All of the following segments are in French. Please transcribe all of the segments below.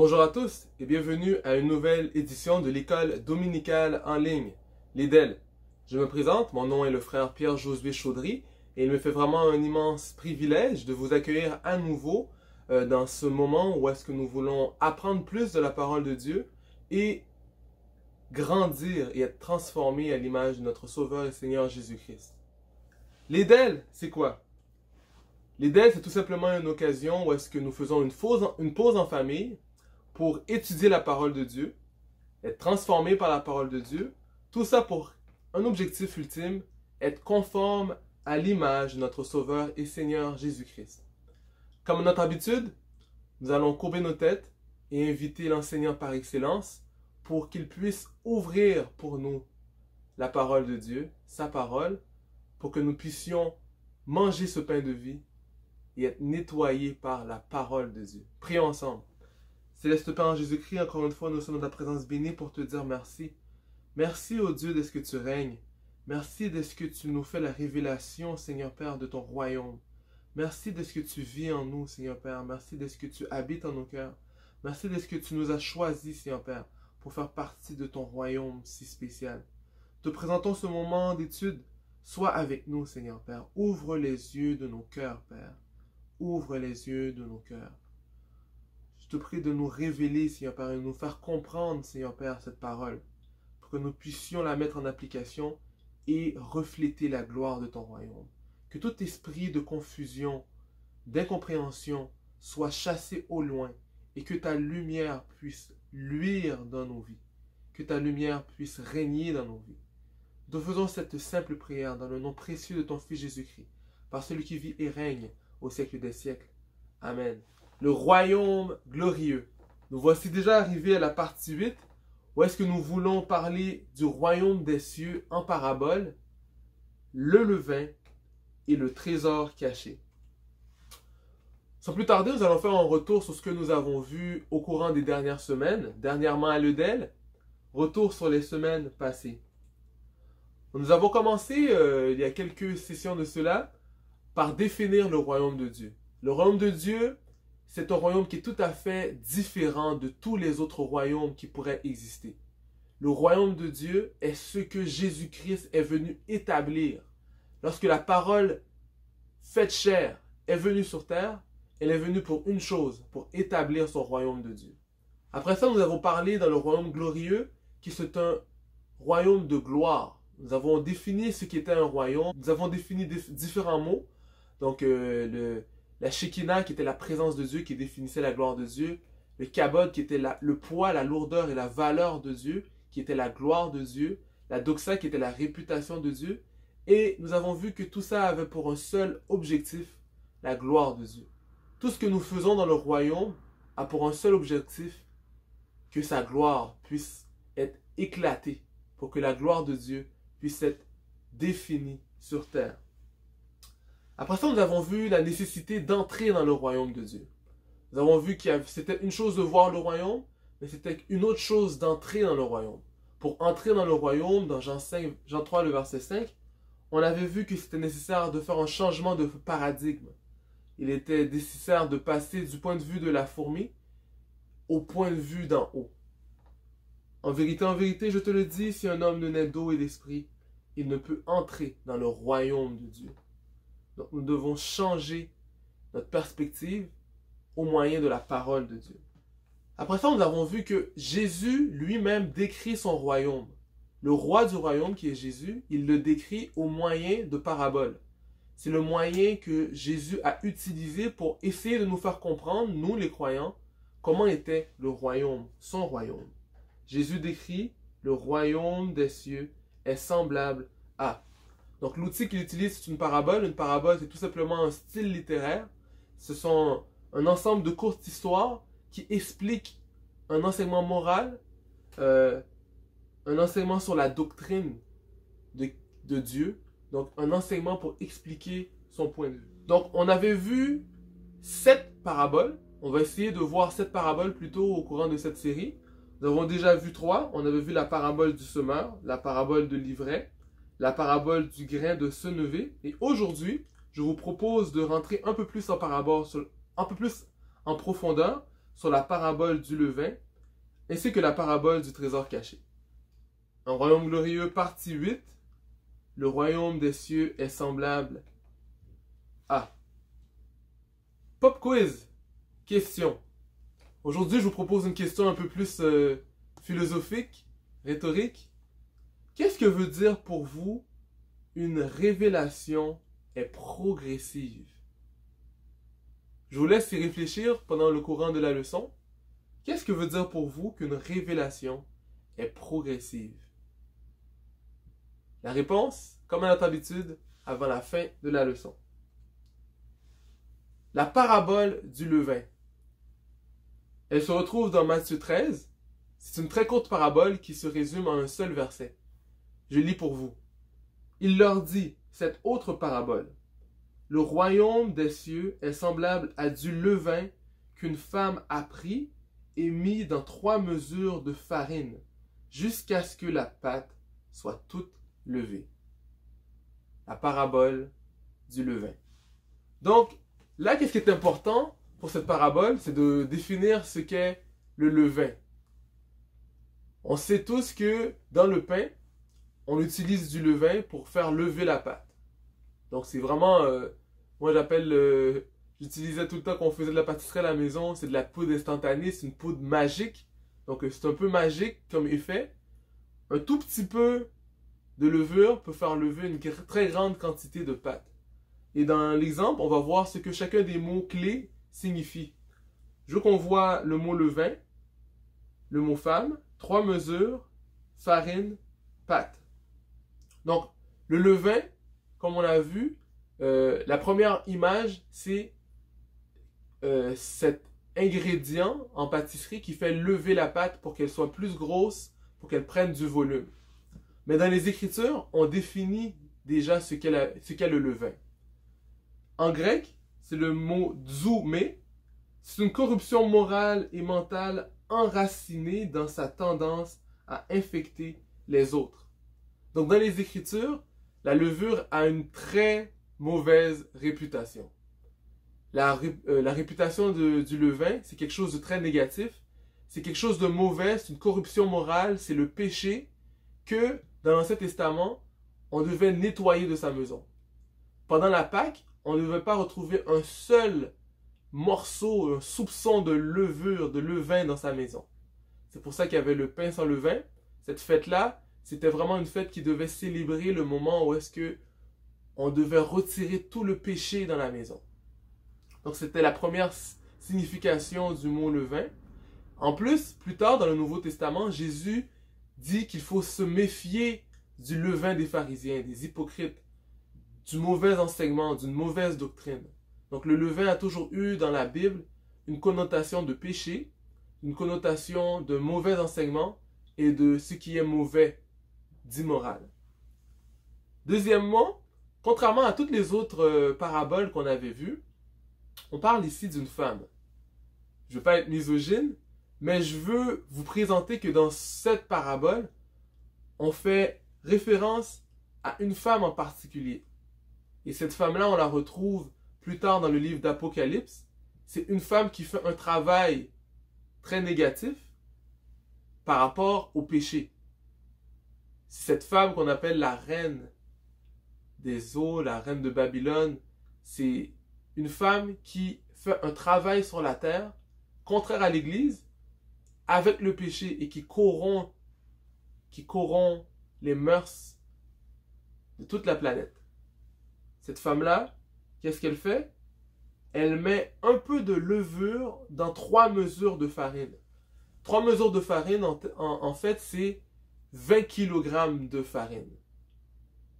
Bonjour à tous et bienvenue à une nouvelle édition de l'école dominicale en ligne, l'EDEL. Je me présente, mon nom est le frère Pierre-Josué Chaudry et il me fait vraiment un immense privilège de vous accueillir à nouveau dans ce moment où est-ce que nous voulons apprendre plus de la parole de Dieu et grandir et être transformés à l'image de notre Sauveur et Seigneur Jésus-Christ. L'EDEL, c'est quoi? L'EDEL, c'est tout simplement une occasion où est-ce que nous faisons une pause en famille pour étudier la parole de Dieu, être transformé par la parole de Dieu, tout ça pour un objectif ultime, être conforme à l'image de notre Sauveur et Seigneur Jésus-Christ. Comme notre habitude, nous allons courber nos têtes et inviter l'enseignant par excellence pour qu'il puisse ouvrir pour nous la parole de Dieu, sa parole, pour que nous puissions manger ce pain de vie et être nettoyés par la parole de Dieu. Prions ensemble. Céleste Père en Jésus-Christ, encore une fois, nous sommes dans ta présence bénie pour te dire merci. Merci, ô Dieu, de ce que tu règnes. Merci de ce que tu nous fais la révélation, Seigneur Père, de ton royaume. Merci de ce que tu vis en nous, Seigneur Père. Merci de ce que tu habites en nos cœurs. Merci de ce que tu nous as choisis, Seigneur Père, pour faire partie de ton royaume si spécial. Te présentons ce moment d'étude. Sois avec nous, Seigneur Père. Ouvre les yeux de nos cœurs, Père. Ouvre les yeux de nos cœurs. Je te prie de nous révéler, Seigneur Père, et de nous faire comprendre, Seigneur Père, cette parole, pour que nous puissions la mettre en application et refléter la gloire de ton royaume. Que tout esprit de confusion, d'incompréhension soit chassé au loin et que ta lumière puisse luire dans nos vies, que ta lumière puisse régner dans nos vies. Nous faisons cette simple prière dans le nom précieux de ton Fils Jésus-Christ, par celui qui vit et règne au siècle des siècles. Amen. Le royaume glorieux. Nous voici déjà arrivés à la partie 8, où est-ce que nous voulons parler du royaume des cieux en parabole, le levain et le trésor caché. Sans plus tarder, nous allons faire un retour sur ce que nous avons vu au courant des dernières semaines, dernièrement à l'EDEL, retour sur les semaines passées. Nous avons commencé, il y a quelques sessions de cela, par définir le royaume de Dieu. Le royaume de Dieu, c'est un royaume qui est tout à fait différent de tous les autres royaumes qui pourraient exister. Le royaume de Dieu est ce que Jésus-Christ est venu établir. Lorsque la parole faite chair est venue sur terre, elle est venue pour une chose, pour établir son royaume de Dieu. Après ça, nous avons parlé dans le royaume glorieux, qui est un royaume de gloire. Nous avons défini ce qu'était un royaume, nous avons défini différents mots. Donc, la Shekinah qui était la présence de Dieu, qui définissait la gloire de Dieu. Le Kabod qui était le poids, la lourdeur et la valeur de Dieu, qui était la gloire de Dieu. La Doxa qui était la réputation de Dieu. Et nous avons vu que tout ça avait pour un seul objectif, la gloire de Dieu. Tout ce que nous faisons dans le royaume a pour un seul objectif, que sa gloire puisse être éclatée, pour que la gloire de Dieu puisse être définie sur terre. Après ça, nous avons vu la nécessité d'entrer dans le royaume de Dieu. Nous avons vu que c'était une chose de voir le royaume, mais c'était une autre chose d'entrer dans le royaume. Pour entrer dans le royaume, dans Jean 3, le verset 5, on avait vu que c'était nécessaire de faire un changement de paradigme. Il était nécessaire de passer du point de vue de la fourmi au point de vue d'en haut. En vérité, je te le dis, si un homme ne naît d'eau et d'esprit, il ne peut entrer dans le royaume de Dieu. Donc nous devons changer notre perspective au moyen de la parole de Dieu. Après ça, nous avons vu que Jésus lui-même décrit son royaume. Le roi du royaume qui est Jésus, il le décrit au moyen de paraboles. C'est le moyen que Jésus a utilisé pour essayer de nous faire comprendre, nous les croyants, comment était le royaume, son royaume. Jésus décrit le royaume des cieux est semblable à... Donc l'outil qu'il utilise, c'est une parabole. Une parabole, c'est tout simplement un style littéraire. Ce sont un ensemble de courtes histoires qui expliquent un enseignement moral, un enseignement sur la doctrine de Dieu. Donc un enseignement pour expliquer son point de vue. Donc on avait vu 7 paraboles. On va essayer de voir 7 paraboles plutôt au courant de cette série. Nous avons déjà vu 3. On avait vu la parabole du semeur, la parabole de l'ivraie, la parabole du grain de senevé. Et aujourd'hui, je vous propose de rentrer un peu plus en parabole, un peu plus en profondeur sur la parabole du levain, ainsi que la parabole du trésor caché. Un royaume glorieux, partie 8. Le royaume des cieux est semblable à... Pop quiz. Question. Aujourd'hui, je vous propose une question un peu plus philosophique, rhétorique. Qu'est-ce que veut dire pour vous une révélation est progressive? Je vous laisse y réfléchir pendant le courant de la leçon. Qu'est-ce que veut dire pour vous qu'une révélation est progressive? La réponse, comme à notre habitude, avant la fin de la leçon. La parabole du levain. Elle se retrouve dans Matthieu 13. C'est une très courte parabole qui se résume en un seul verset. Je lis pour vous. Il leur dit cette autre parabole. Le royaume des cieux est semblable à du levain qu'une femme a pris et mis dans 3 mesures de farine, jusqu'à ce que la pâte soit toute levée. La parabole du levain. Donc, là, qu'est-ce qui est important pour cette parabole? C'est de définir ce qu'est le levain. On sait tous que dans le pain, on utilise du levain pour faire lever la pâte. Donc, c'est vraiment, moi j'utilisais tout le temps quand on faisait de la pâtisserie à la maison, c'est de la poudre instantanée, c'est une poudre magique. Donc, c'est un peu magique comme effet. Un tout petit peu de levure peut faire lever une très grande quantité de pâte. Et dans l'exemple, on va voir ce que chacun des mots clés signifie. Je veux qu'on voit le mot levain, le mot femme, 3 mesures, farine, pâte. Donc, le levain, comme on l'a vu, la première image, c'est cet ingrédient en pâtisserie qui fait lever la pâte pour qu'elle soit plus grosse, pour qu'elle prenne du volume. Mais dans les Écritures, on définit déjà ce qu'est le levain. En grec, c'est le mot zoumé. C'est une corruption morale et mentale enracinée dans sa tendance à infecter les autres. Donc dans les Écritures, la levure a une très mauvaise réputation. La réputation du levain, c'est quelque chose de très négatif. C'est quelque chose de mauvais, c'est une corruption morale, c'est le péché que, dans l'Ancien Testament, on devait nettoyer de sa maison. Pendant la Pâque, on ne devait pas retrouver un seul morceau, un soupçon de levure, de levain dans sa maison. C'est pour ça qu'il y avait le pain sans levain. Cette fête-là, c'était vraiment une fête qui devait célébrer le moment où est-ce que on devait retirer tout le péché dans la maison. Donc c'était la première signification du mot levain. En plus, plus tard dans le Nouveau Testament, Jésus dit qu'il faut se méfier du levain des pharisiens, des hypocrites, du mauvais enseignement, d'une mauvaise doctrine. Donc le levain a toujours eu dans la Bible une connotation de péché, une connotation de mauvais enseignement et de ce qui est mauvais, d'immoral. Deuxièmement, contrairement à toutes les autres paraboles qu'on avait vues, on parle ici d'une femme. Je ne veux pas être misogyne, mais je veux vous présenter que dans cette parabole, on fait référence à une femme en particulier. Et cette femme-là, on la retrouve plus tard dans le livre d'Apocalypse. C'est une femme qui fait un travail très négatif par rapport au péché. C'est cette femme qu'on appelle la reine des eaux, la reine de Babylone. C'est une femme qui fait un travail sur la terre, contraire à l'Église, avec le péché et qui corrompt les mœurs de toute la planète. Cette femme-là, qu'est-ce qu'elle fait? Elle met un peu de levure dans 3 mesures de farine. 3 mesures de farine, en fait, c'est 20 kg de farine.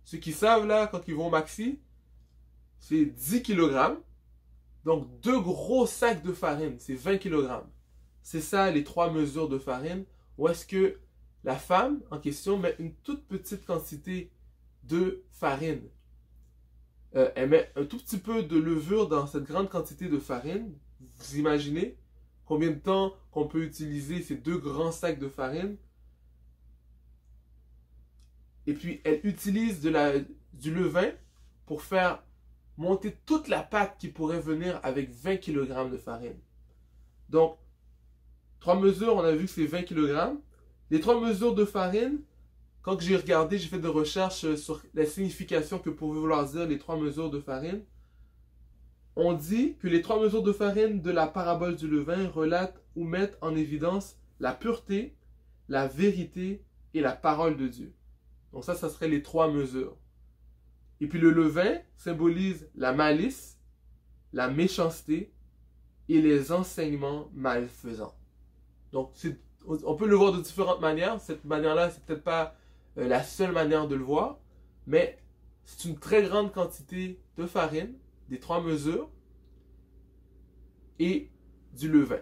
Ceux qui savent, là, quand ils vont au Maxi, c'est 10 kg. Donc, 2 gros sacs de farine, c'est 20 kg. C'est ça, les 3 mesures de farine. Où est-ce que la femme en question met une toute petite quantité de farine. Elle met un tout petit peu de levure dans cette grande quantité de farine. Vous imaginez combien de temps qu'on peut utiliser ces 2 grands sacs de farine? Et puis, elle utilise du levain pour faire monter toute la pâte qui pourrait venir avec 20 kg de farine. Donc, 3 mesures, on a vu que c'est 20 kg. Les 3 mesures de farine, quand j'ai regardé, j'ai fait des recherches sur la signification que pouvaient vouloir dire les 3 mesures de farine. On dit que les 3 mesures de farine de la parabole du levain relatent ou mettent en évidence la pureté, la vérité et la parole de Dieu. Donc ça serait les 3 mesures. Et puis le levain symbolise la malice, la méchanceté et les enseignements malfaisants. Donc on peut le voir de différentes manières. Cette manière-là, c'est peut-être pas la seule manière de le voir, mais c'est une très grande quantité de farine, des 3 mesures, et du levain.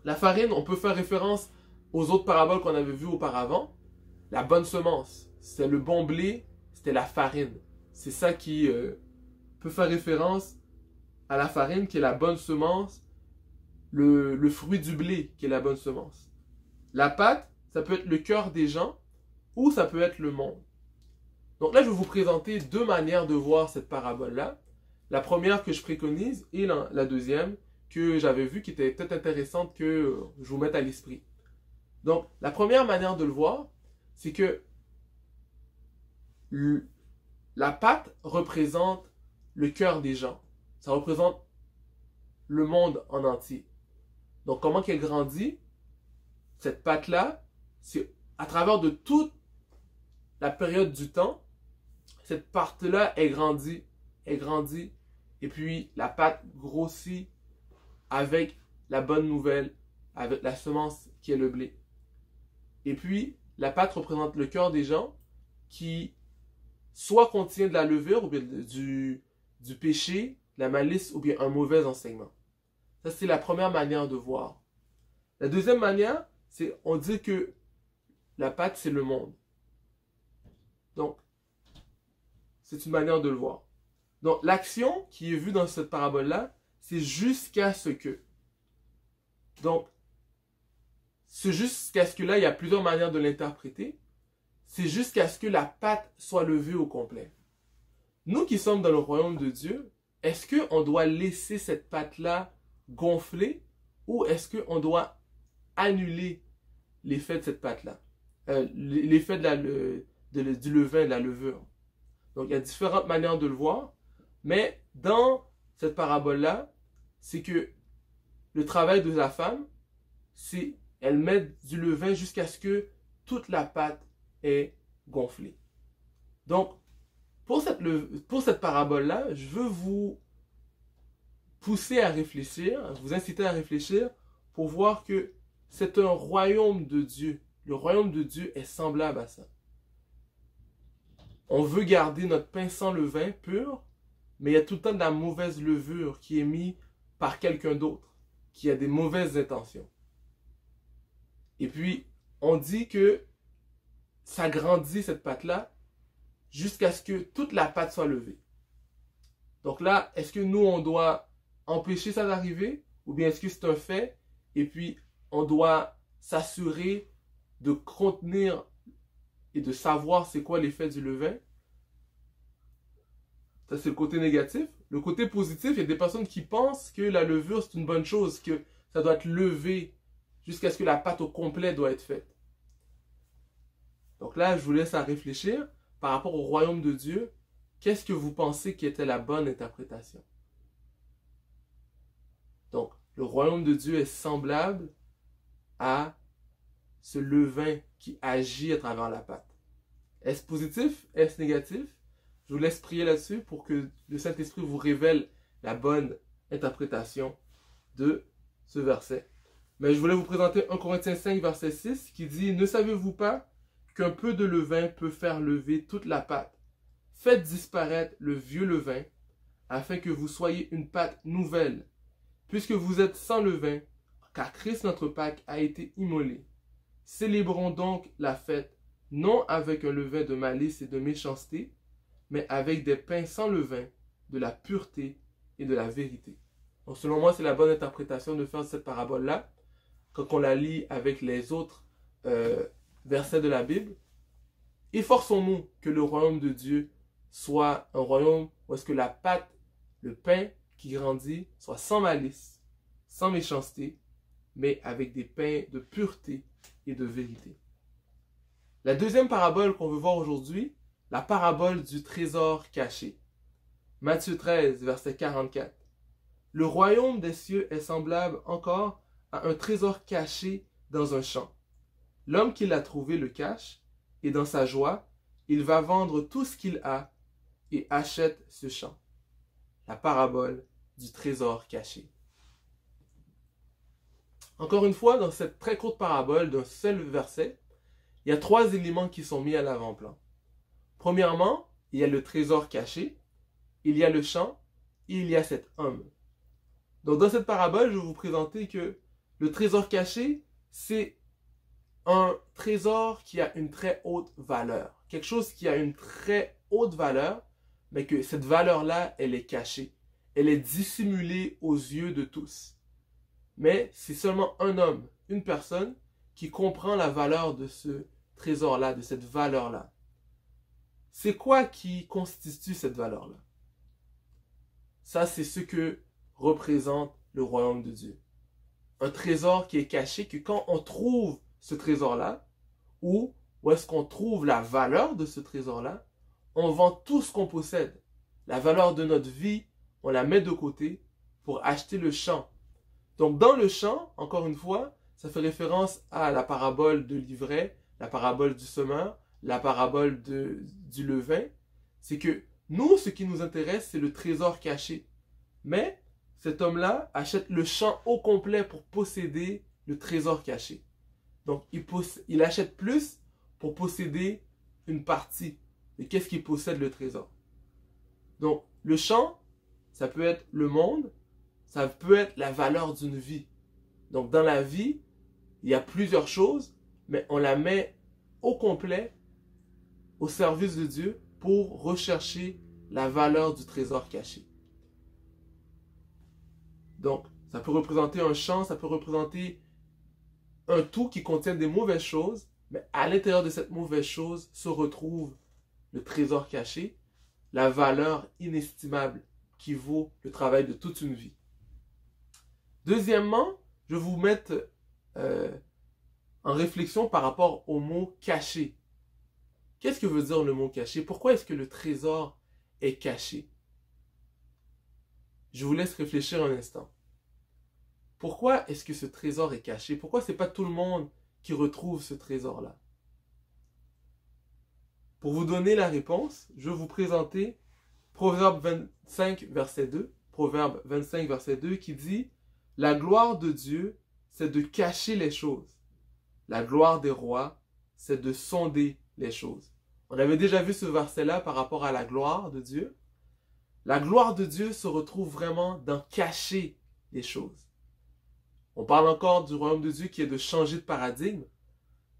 La farine, on peut faire référence aux autres paraboles qu'on avait vues auparavant. La bonne semence, c'était le bon blé, c'était la farine. C'est ça qui peut faire référence à la farine, qui est la bonne semence, le fruit du blé, qui est la bonne semence. La pâte, ça peut être le cœur des gens, ou ça peut être le monde. Donc là, je vais vous présenter 2 manières de voir cette parabole-là. La première que je préconise et la deuxième que j'avais vue qui était peut-être intéressante que je vous mette à l'esprit. Donc, la première manière de le voir, c'est que la pâte représente le cœur des gens. Ça représente le monde en entier. Donc, comment qu'elle grandit? Cette pâte-là, c'est à travers de toute la période du temps, cette pâte-là, elle grandit, et puis la pâte grossit avec la bonne nouvelle, avec la semence qui est le blé. Et puis, la pâte représente le cœur des gens qui soit contient de la levure, ou bien du péché, de la malice, ou bien un mauvais enseignement. Ça, c'est la première manière de voir. La deuxième manière, c'est on dit que la pâte, c'est le monde. Donc, c'est une manière de le voir. Donc, l'action qui est vue dans cette parabole-là, c'est jusqu'à ce que. Donc, ce jusqu'à ce que là, il y a plusieurs manières de l'interpréter. C'est jusqu'à ce que la pâte soit levée au complet. Nous qui sommes dans le royaume de Dieu, est-ce qu'on doit laisser cette pâte-là gonfler ou est-ce qu'on doit annuler l'effet de cette pâte-là? L'effet du levain, de la levure. Donc, il y a différentes manières de le voir, mais dans cette parabole-là, c'est que le travail de la femme, c'est elle met du levain jusqu'à ce que toute la pâte est gonflée. Donc, pour cette parabole-là, je veux vous pousser à réfléchir, vous inciter à réfléchir pour voir que c'est un royaume de Dieu. Le royaume de Dieu est semblable à ça. On veut garder notre pain sans levain pur, mais il y a tout le temps de la mauvaise levure qui est mise par quelqu'un d'autre, qui a des mauvaises intentions. Et puis, on dit que ça grandit cette pâte-là jusqu'à ce que toute la pâte soit levée. Donc là, est-ce que nous, on doit empêcher ça d'arriver? Ou bien est-ce que c'est un fait? Et puis, on doit s'assurer de contenir et de savoir c'est quoi l'effet du levain? Ça, c'est le côté négatif. Le côté positif, il y a des personnes qui pensent que la levure, c'est une bonne chose, que ça doit être levé jusqu'à ce que la pâte au complet doit être faite. Donc là, je vous laisse à réfléchir par rapport au royaume de Dieu. Qu'est-ce que vous pensez qui était la bonne interprétation? Donc, le royaume de Dieu est semblable à ce levain qui agit à travers la pâte. Est-ce positif? Est-ce négatif? Je vous laisse prier là-dessus pour que le Saint-Esprit vous révèle la bonne interprétation de ce verset. Mais je voulais vous présenter 1 Corinthiens 5, verset 6, qui dit « Ne savez-vous pas qu'un peu de levain peut faire lever toute la pâte? Faites disparaître le vieux levain, afin que vous soyez une pâte nouvelle, puisque vous êtes sans levain, car Christ notre Pâque a été immolé. Célébrons donc la fête, non avec un levain de malice et de méchanceté, mais avec des pains sans levain, de la pureté et de la vérité. » Donc selon moi, c'est la bonne interprétation de faire cette parabole-là, quand on la lit avec les autres versets de la Bible. Efforçons-nous que le royaume de Dieu soit un royaume où est-ce que la pâte, le pain qui grandit, soit sans malice, sans méchanceté, mais avec des pains de pureté et de vérité. La deuxième parabole qu'on veut voir aujourd'hui, la parabole du trésor caché. Matthieu 13, verset 44. Le royaume des cieux est semblable encore à un trésor caché dans un champ. L'homme qui l'a trouvé le cache, et dans sa joie, il va vendre tout ce qu'il a et achète ce champ. La parabole du trésor caché. Encore une fois, dans cette très courte parabole d'un seul verset, il y a trois éléments qui sont mis à l'avant-plan. Premièrement, il y a le trésor caché, il y a le champ et il y a cet homme. Donc dans cette parabole, je vais vous présenter que le trésor caché, c'est un trésor qui a une très haute valeur. Quelque chose qui a une très haute valeur, mais que cette valeur-là, elle est cachée. Elle est dissimulée aux yeux de tous. Mais c'est seulement un homme, une personne, qui comprend la valeur de ce trésor-là, de cette valeur-là. C'est quoi qui constitue cette valeur-là? Ça, c'est ce que représente le royaume de Dieu. Un trésor qui est caché, que quand on trouve ce trésor-là, ou où est-ce qu'on trouve la valeur de ce trésor-là, on vend tout ce qu'on possède. La valeur de notre vie, on la met de côté pour acheter le champ. Donc dans le champ, encore une fois, ça fait référence à la parabole de l'ivraie, la parabole du semeur, la parabole du levain. C'est que nous, ce qui nous intéresse, c'est le trésor caché. Mais cet homme-là achète le champ au complet pour posséder le trésor caché. Donc il achète plus pour posséder une partie de qu'est-ce qui possède le trésor. Donc le champ, ça peut être le monde, ça peut être la valeur d'une vie. Donc dans la vie, il y a plusieurs choses, mais on la met au complet au service de Dieu pour rechercher la valeur du trésor caché. Donc, ça peut représenter un champ, ça peut représenter un tout qui contient des mauvaises choses, mais à l'intérieur de cette mauvaise chose se retrouve le trésor caché, la valeur inestimable qui vaut le travail de toute une vie. Deuxièmement, je vais vous mettre en réflexion par rapport au mot caché. Qu'est-ce que veut dire le mot caché? Pourquoi est-ce que le trésor est caché? Je vous laisse réfléchir un instant. Pourquoi est-ce que ce trésor est caché? Pourquoi ce n'est pas tout le monde qui retrouve ce trésor-là? Pour vous donner la réponse, je vais vous présenter Proverbe 25, verset 2. Proverbe 25, verset 2 qui dit « La gloire de Dieu, c'est de cacher les choses. La gloire des rois, c'est de sonder les choses. » On avait déjà vu ce verset-là par rapport à la gloire de Dieu. La gloire de Dieu se retrouve vraiment dans cacher les choses. On parle encore du royaume de Dieu qui est de changer de paradigme.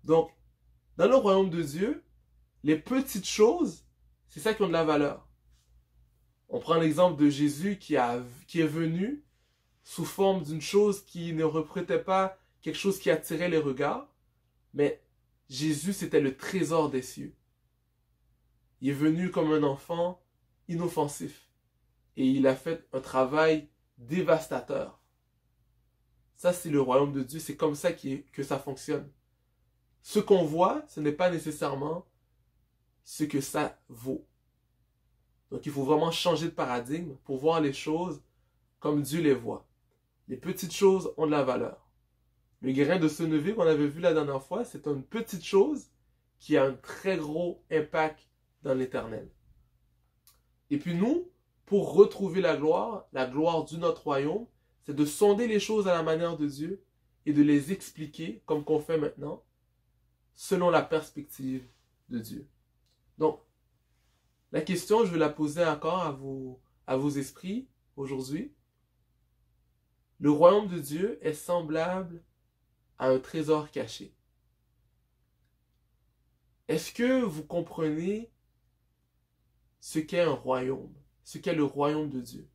Donc, dans le royaume de Dieu, les petites choses, c'est ça qui ont de la valeur. On prend l'exemple de Jésus qui est venu sous forme d'une chose qui ne représentait pas quelque chose qui attirait les regards, mais Jésus, c'était le trésor des cieux. Il est venu comme un enfant inoffensif et il a fait un travail dévastateur. Ça, c'est le royaume de Dieu, c'est comme ça que ça fonctionne. Ce qu'on voit, ce n'est pas nécessairement ce que ça vaut. Donc, il faut vraiment changer de paradigme pour voir les choses comme Dieu les voit. Les petites choses ont de la valeur. Le grain de senevé qu'on avait vu la dernière fois, c'est une petite chose qui a un très gros impact dans l'éternel. Et puis nous, pour retrouver la gloire de notre royaume, c'est de sonder les choses à la manière de Dieu et de les expliquer, comme qu'on fait maintenant, selon la perspective de Dieu. Donc, la question, je vais la poser encore à vos esprits aujourd'hui. Le royaume de Dieu est semblable à un trésor caché. Est-ce que vous comprenez ce qu'est un royaume, ce qu'est le royaume de Dieu?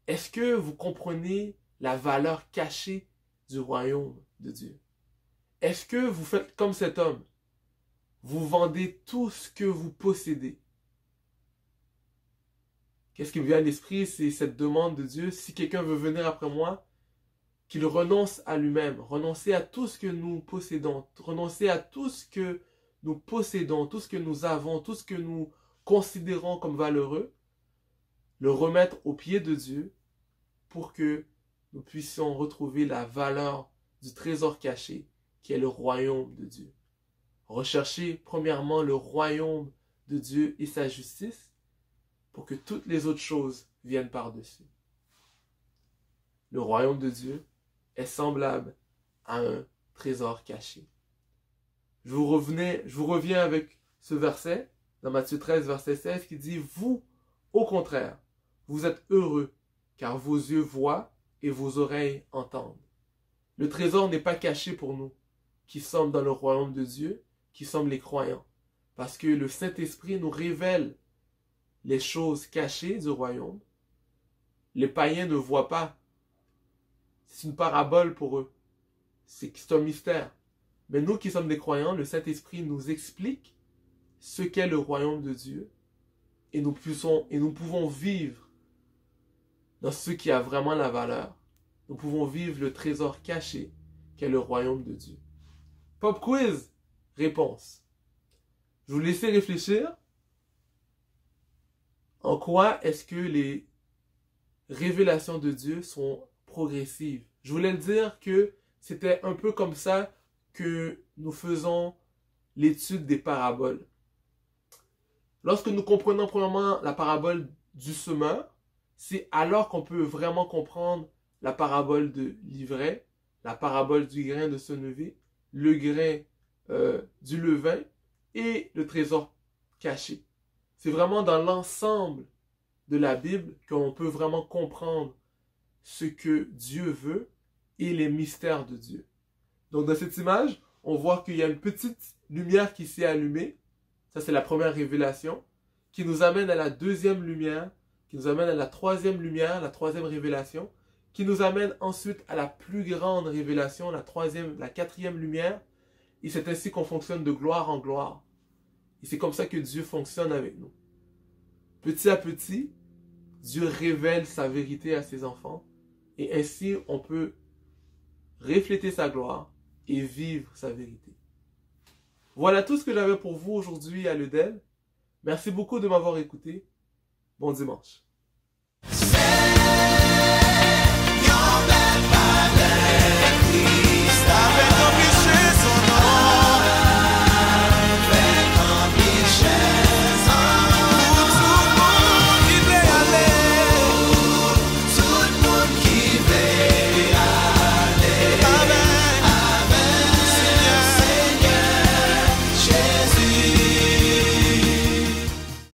Est-ce que vous comprenez la valeur cachée du royaume de Dieu? Est-ce que vous faites comme cet homme? Vous vendez tout ce que vous possédez. Qu'est-ce qui me vient à l'esprit? C'est cette demande de Dieu. Si quelqu'un veut venir après moi, qu'il renonce à lui-même, renoncer à tout ce que nous possédons, renoncer à tout ce que nous possédons, tout ce que nous avons, tout ce que nous considérons comme valeureux, le remettre aux pieds de Dieu pour que nous puissions retrouver la valeur du trésor caché qui est le royaume de Dieu. Rechercher premièrement le royaume de Dieu et sa justice pour que toutes les autres choses viennent par-dessus. Le royaume de Dieu est semblable à un trésor caché. Je vous reviens avec ce verset dans Matthieu 13, verset 16 qui dit « Vous, au contraire, vous êtes heureux car vos yeux voient et vos oreilles entendent. » Le trésor n'est pas caché pour nous qui sommes dans le royaume de Dieu, qui sommes les croyants. Parce que le Saint-Esprit nous révèle les choses cachées du royaume. Les païens ne voient pas. C'est une parabole pour eux. C'est un mystère. Mais nous qui sommes des croyants, le Saint-Esprit nous explique ce qu'est le royaume de Dieu et nous pouvons vivre dans ce qui a vraiment la valeur. Nous pouvons vivre le trésor caché qu'est le royaume de Dieu. Pop quiz, réponse. Je vous laisse réfléchir. En quoi est-ce que les révélations de Dieu sont progressives? Je voulais le dire que c'était un peu comme ça que nous faisons l'étude des paraboles. Lorsque nous comprenons premièrement la parabole du semeur, c'est alors qu'on peut vraiment comprendre la parabole de l'ivraie, la parabole du grain de senevé, le grain du levain et le trésor caché. C'est vraiment dans l'ensemble de la Bible qu'on peut vraiment comprendre ce que Dieu veut et les mystères de Dieu. Donc dans cette image, on voit qu'il y a une petite lumière qui s'est allumée. Ça, c'est la première révélation, qui nous amène à la deuxième lumière, qui nous amène à la troisième lumière, la troisième révélation, qui nous amène ensuite à la plus grande révélation, la quatrième lumière. Et c'est ainsi qu'on fonctionne de gloire en gloire. Et c'est comme ça que Dieu fonctionne avec nous. Petit à petit, Dieu révèle sa vérité à ses enfants. Et ainsi, on peut refléter sa gloire et vivre sa vérité. Voilà tout ce que j'avais pour vous aujourd'hui à l'EDEL. Merci beaucoup de m'avoir écouté. Bon dimanche.